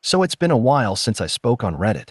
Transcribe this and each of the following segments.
So it's been a while since I spoke on Reddit.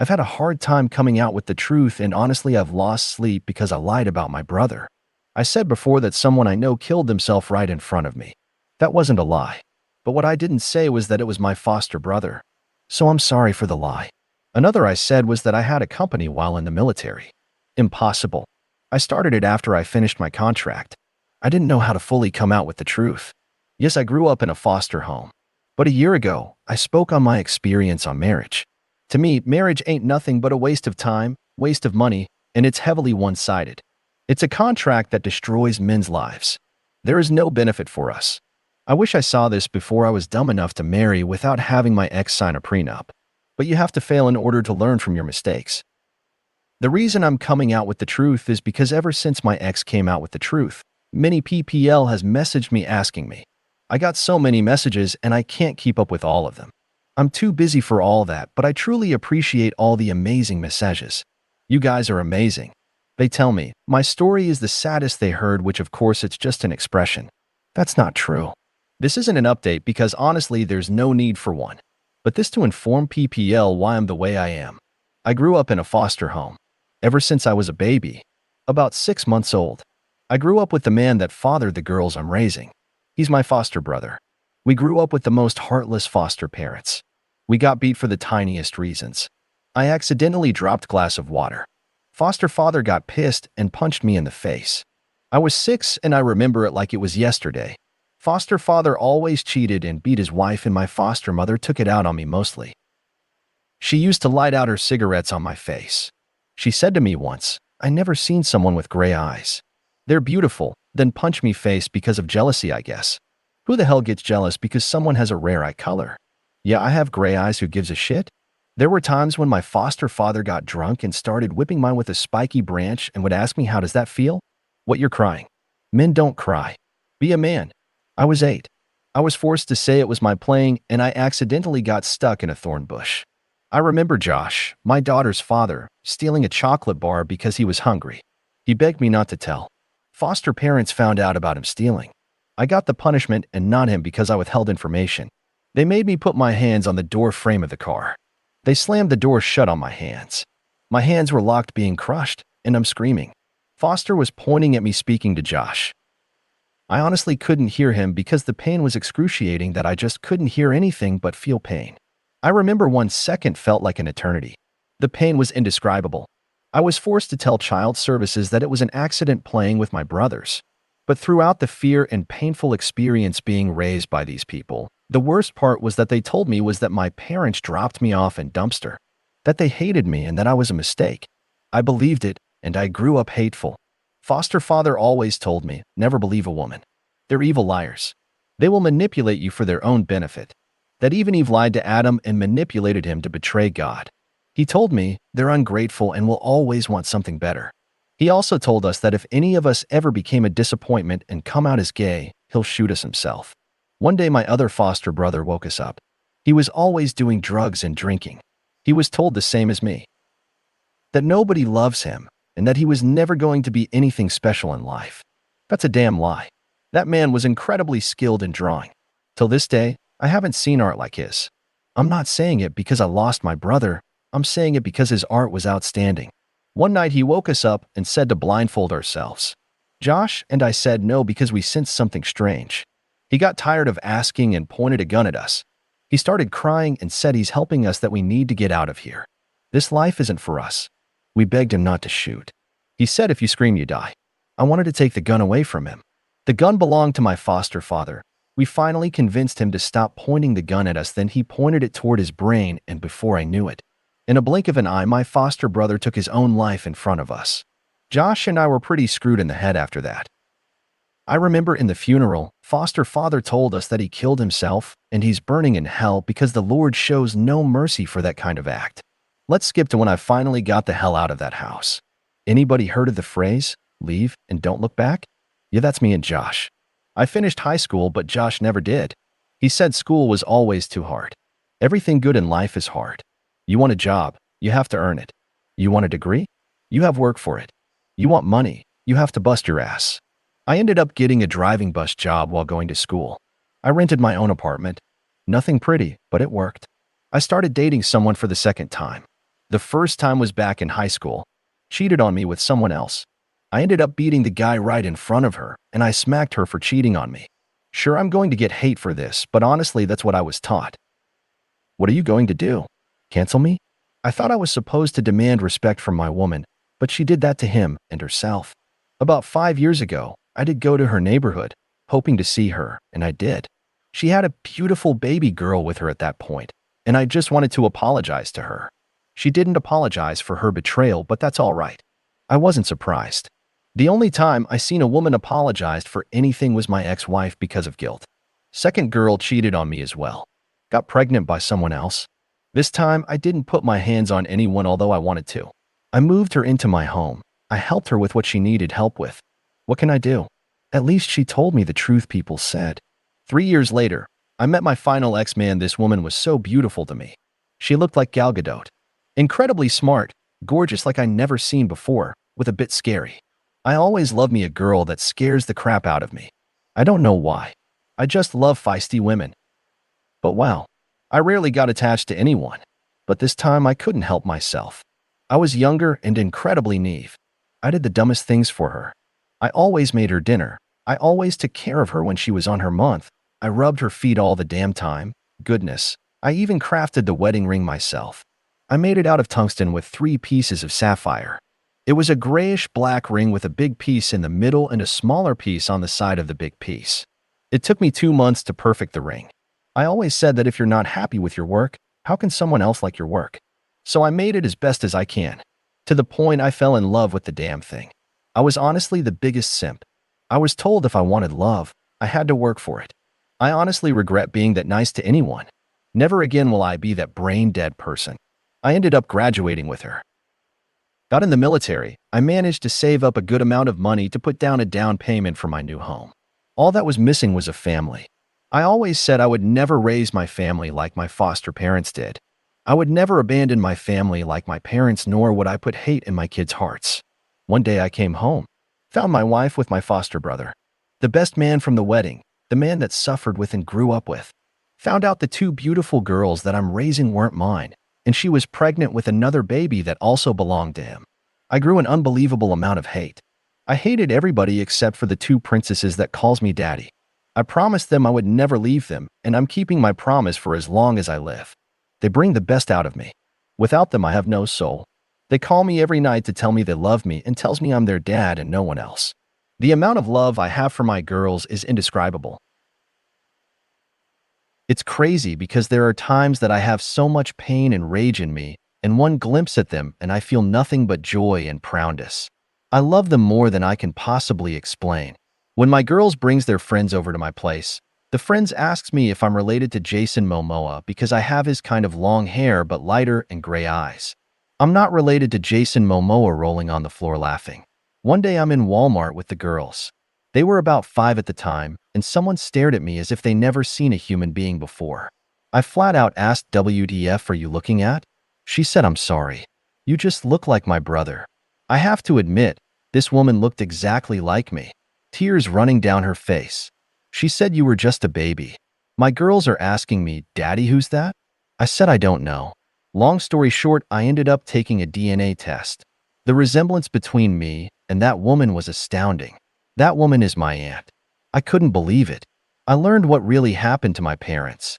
I've had a hard time coming out with the truth, and honestly I've lost sleep because I lied about my brother. I said before that someone I know killed himself right in front of me. That wasn't a lie. But what I didn't say was that it was my foster brother. So I'm sorry for the lie. Another I said was that I had a company while in the military. Impossible. I started it after I finished my contract. I didn't know how to fully come out with the truth. Yes, I grew up in a foster home. But a year ago, I spoke on my experience on marriage. To me, marriage ain't nothing but a waste of time, waste of money, and it's heavily one-sided. It's a contract that destroys men's lives. There is no benefit for us. I wish I saw this before I was dumb enough to marry without having my ex sign a prenup. But you have to fail in order to learn from your mistakes. The reason I'm coming out with the truth is because ever since my ex came out with the truth, many PPL has messaged me asking me. I got so many messages and I can't keep up with all of them. I'm too busy for all that, but I truly appreciate all the amazing messages. You guys are amazing. They tell me, my story is the saddest they heard, which of course it's just an expression. That's not true. This isn't an update because honestly there's no need for one. But this to inform PPL why I'm the way I am. I grew up in a foster home. Ever since I was a baby, about 6 months old. I grew up with the man that fathered the girls I'm raising. He's my foster brother. We grew up with the most heartless foster parents. We got beat for the tiniest reasons. I accidentally dropped glass of water. Foster father got pissed and punched me in the face. I was 6 and I remember it like it was yesterday. Foster father always cheated and beat his wife, and my foster mother took it out on me mostly. She used to light out her cigarettes on my face. She said to me once, "I never seen someone with gray eyes. They're beautiful," then punch me face because of jealousy, I guess. Who the hell gets jealous because someone has a rare eye color? Yeah, I have gray eyes, who gives a shit? There were times when my foster father got drunk and started whipping mine with a spiky branch and would ask me, "How does that feel?" "What, you're crying?" "Men don't cry. Be a man." I was 8. I was forced to say it was my playing and I accidentally got stuck in a thorn bush. I remember Josh, my daughter's father, stealing a chocolate bar because he was hungry. He begged me not to tell. Foster parents found out about him stealing. I got the punishment and not him because I withheld information. They made me put my hands on the door frame of the car. They slammed the door shut on my hands. My hands were locked, being crushed, and I'm screaming. Foster was pointing at me, speaking to Josh. I honestly couldn't hear him because the pain was excruciating that I just couldn't hear anything but feel pain. I remember 1 second felt like an eternity. The pain was indescribable. I was forced to tell child services that it was an accident playing with my brothers. But throughout the fear and painful experience being raised by these people, the worst part was that they told me was that my parents dropped me off in dumpster, that they hated me and that I was a mistake. I believed it, and I grew up hateful. Foster father always told me, never believe a woman. They're evil liars. They will manipulate you for their own benefit. That even Eve lied to Adam and manipulated him to betray God. He told me they're ungrateful and will always want something better. He also told us that if any of us ever became a disappointment and come out as gay, he'll shoot us himself. One day my other foster brother woke us up. He was always doing drugs and drinking. He was told the same as me. That nobody loves him, and that he was never going to be anything special in life. That's a damn lie. That man was incredibly skilled in drawing. Till this day, I haven't seen art like his. I'm not saying it because I lost my brother. I'm saying it because his art was outstanding. One night he woke us up and said to blindfold ourselves. Josh and I said no because we sensed something strange. He got tired of asking and pointed a gun at us. He started crying and said he's helping us, that we need to get out of here. This life isn't for us. We begged him not to shoot. He said, "If you scream, you die." I wanted to take the gun away from him. The gun belonged to my foster father. We finally convinced him to stop pointing the gun at us. Then he pointed it toward his brain, and before I knew it, in a blink of an eye, my foster brother took his own life in front of us. Josh and I were pretty screwed in the head after that. I remember in the funeral, foster father told us that he killed himself and he's burning in hell because the Lord shows no mercy for that kind of act. Let's skip to when I finally got the hell out of that house. Anybody heard of the phrase, leave and don't look back? Yeah, that's me and Josh. I finished high school, but Josh never did. He said school was always too hard. Everything good in life is hard. You want a job, you have to earn it. You want a degree? You have work for it. You want money, you have to bust your ass. I ended up getting a driving bus job while going to school. I rented my own apartment. Nothing pretty, but it worked. I started dating someone for the second time. The first time was back in high school. Cheated on me with someone else. I ended up beating the guy right in front of her, and I smacked her for cheating on me. Sure, I'm going to get hate for this, but honestly, that's what I was taught. What are you going to do? Cancel me? I thought I was supposed to demand respect from my woman, but she did that to him and herself. About 5 years ago, I did go to her neighborhood, hoping to see her, and I did. She had a beautiful baby girl with her at that point, and I just wanted to apologize to her. She didn't apologize for her betrayal, but that's all right. I wasn't surprised. The only time I seen a woman apologized for anything was my ex-wife because of guilt. Second girl cheated on me as well. Got pregnant by someone else. This time, I didn't put my hands on anyone although I wanted to. I moved her into my home. I helped her with what she needed help with. What can I do? At least she told me the truth, people said. 3 years later, I met my final ex-man. This woman was so beautiful to me. She looked like Gal Gadot. Incredibly smart, gorgeous like I never seen before, with a bit scary. I always love me a girl that scares the crap out of me. I don't know why. I just love feisty women. But wow, I rarely got attached to anyone. But this time I couldn't help myself. I was younger and incredibly naive. I did the dumbest things for her. I always made her dinner. I always took care of her when she was on her month. I rubbed her feet all the damn time. Goodness, I even crafted the wedding ring myself. I made it out of tungsten with 3 pieces of sapphire. It was a grayish-black ring with a big piece in the middle and a smaller piece on the side of the big piece. It took me 2 months to perfect the ring. I always said that if you're not happy with your work, how can someone else like your work? So I made it as best as I can. To the point I fell in love with the damn thing. I was honestly the biggest simp. I was told if I wanted love, I had to work for it. I honestly regret being that nice to anyone. Never again will I be that brain-dead person. I ended up graduating with her. Got in the military, I managed to save up a good amount of money to put down a down payment for my new home. All that was missing was a family. I always said I would never raise my family like my foster parents did. I would never abandon my family like my parents, nor would I put hate in my kids' hearts. One day I came home, found my wife with my foster brother, the best man from the wedding, the man that suffered with and grew up with. Found out the 2 beautiful girls that I'm raising weren't mine, and she was pregnant with another baby that also belonged to him. I grew an unbelievable amount of hate. I hated everybody except for the 2 princesses that calls me daddy. I promised them I would never leave them, and I'm keeping my promise for as long as I live. They bring the best out of me. Without them, I have no soul. They call me every night to tell me they love me and tells me I'm their dad and no one else. The amount of love I have for my girls is indescribable. It's crazy because there are times that I have so much pain and rage in me, and one glimpse at them and I feel nothing but joy and proudness. I love them more than I can possibly explain. When my girls brings their friends over to my place, the friends asks me if I'm related to Jason Momoa because I have his kind of long hair but lighter and gray eyes. I'm not related to Jason Momoa, rolling on the floor laughing. One day I'm in Walmart with the girls. They were about 5 at the time, and someone stared at me as if they never seen a human being before. I flat out asked, "WTF are you looking at?" She said, "I'm sorry. You just look like my brother." I have to admit, this woman looked exactly like me. Tears running down her face. She said, "You were just a baby." My girls are asking me, "Daddy, who's that?" I said, "I don't know." Long story short, I ended up taking a DNA test. The resemblance between me and that woman was astounding. That woman is my aunt. I couldn't believe it. I learned what really happened to my parents.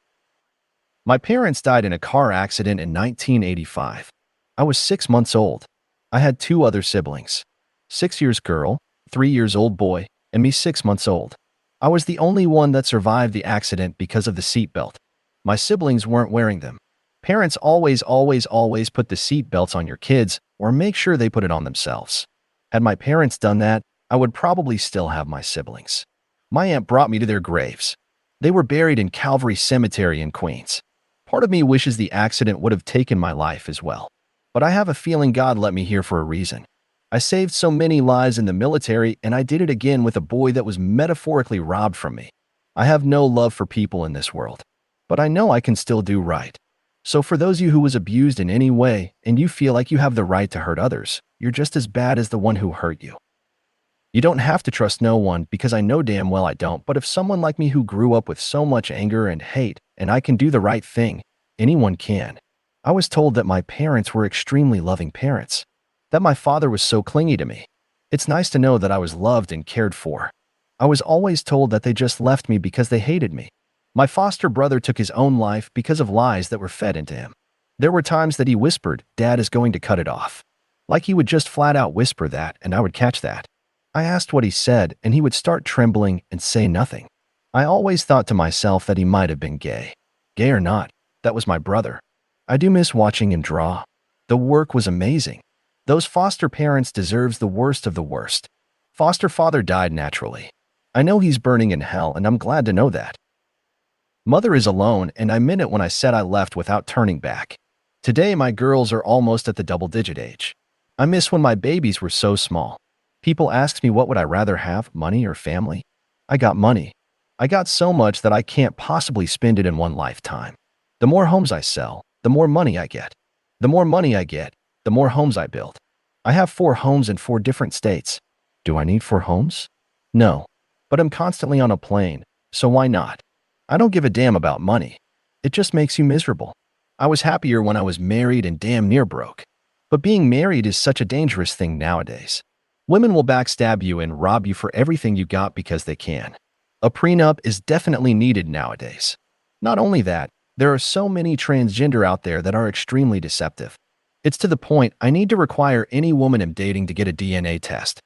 My parents died in a car accident in 1985. I was 6 months old. I had 2 other siblings. 6 years girl, 3 years old boy, and me 6 months old. I was the only one that survived the accident because of the seatbelt. My siblings weren't wearing them. Parents always put the seat belts on your kids or make sure they put it on themselves. Had my parents done that, I would probably still have my siblings. My aunt brought me to their graves. They were buried in Calvary Cemetery in Queens. Part of me wishes the accident would have taken my life as well. But I have a feeling God let me here for a reason. I saved so many lives in the military, and I did it again with a boy that was metaphorically robbed from me. I have no love for people in this world, but I know I can still do right. So for those of you who was abused in any way, and you feel like you have the right to hurt others, you're just as bad as the one who hurt you. You don't have to trust no one, because I know damn well I don't, but if someone like me who grew up with so much anger and hate, and I can do the right thing, anyone can. I was told that my parents were extremely loving parents, that my father was so clingy to me. It's nice to know that I was loved and cared for. I was always told that they just left me because they hated me. My foster brother took his own life because of lies that were fed into him. There were times that he whispered, "Dad is going to cut it off." Like he would just flat out whisper that, and I would catch that. I asked what he said, and he would start trembling and say nothing. I always thought to myself that he might have been gay. Gay or not, that was my brother. I do miss watching him draw. The work was amazing. Those foster parents deserves the worst of the worst. Foster father died naturally. I know he's burning in hell, and I'm glad to know that. Mother is alone, and I meant it when I said I left without turning back. Today, my girls are almost at the double-digit age. I miss when my babies were so small. People ask me what would I rather have, money or family? I got money. I got so much that I can't possibly spend it in one lifetime. The more homes I sell, the more money I get. The more money I get, the more homes I build. I have 4 homes in 4 different states. Do I need 4 homes? No. But I'm constantly on a plane, so why not? I don't give a damn about money. It just makes you miserable. I was happier when I was married and damn near broke. But being married is such a dangerous thing nowadays. Women will backstab you and rob you for everything you got because they can. A prenup is definitely needed nowadays. Not only that, there are so many transgender out there that are extremely deceptive. It's to the point I need to require any woman I'm dating to get a DNA test.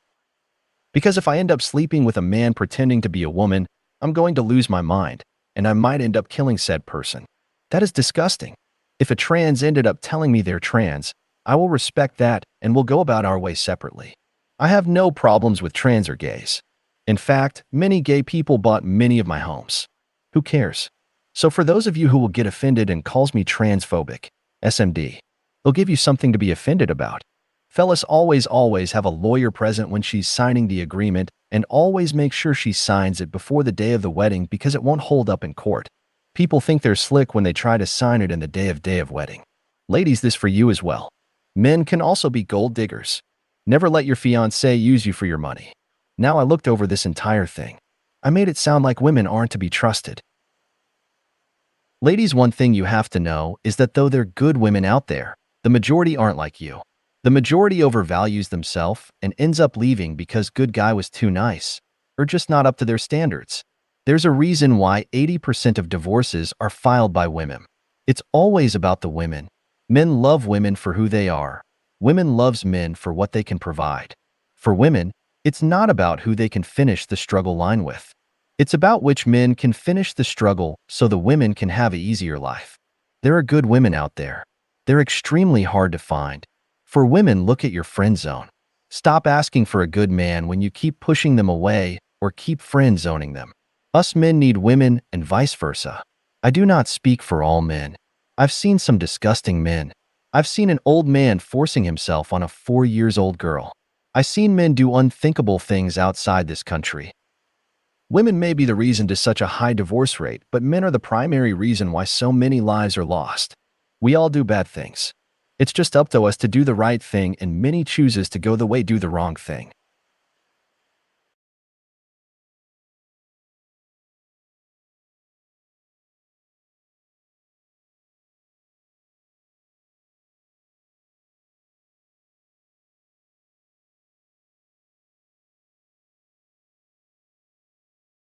Because if I end up sleeping with a man pretending to be a woman, I'm going to lose my mind, and I might end up killing said person. That is disgusting. If a trans ended up telling me they're trans, I will respect that and will go about our way separately. I have no problems with trans or gays. In fact, many gay people bought many of my homes. Who cares? So for those of you who will get offended and calls me transphobic, SMD, they'll give you something to be offended about. Fellas, always have a lawyer present when she's signing the agreement, and always make sure she signs it before the day of the wedding because it won't hold up in court. People think they're slick when they try to sign it in the day of wedding. Ladies, this for you as well. Men can also be gold diggers. Never let your fiancé use you for your money. Now I looked over this entire thing. I made it sound like women aren't to be trusted. Ladies, one thing you have to know is that though there are good women out there, the majority aren't like you. The majority overvalues themselves and ends up leaving because good guy was too nice, or just not up to their standards. There's a reason why 80% of divorces are filed by women. It's always about the women. Men love women for who they are. Women loves men for what they can provide. For women, it's not about who they can finish the struggle line with. It's about which men can finish the struggle so the women can have an easier life. There are good women out there. They're extremely hard to find. For women, look at your friend zone. Stop asking for a good man when you keep pushing them away or keep friend zoning them. Us men need women and vice versa. I do not speak for all men. I've seen some disgusting men. I've seen an old man forcing himself on a 4-year-old girl. I've seen men do unthinkable things outside this country. Women may be the reason to such a high divorce rate, but men are the primary reason why so many lives are lost. We all do bad things. It's just up to us to do the right thing, and many chooses to go the way do the wrong thing.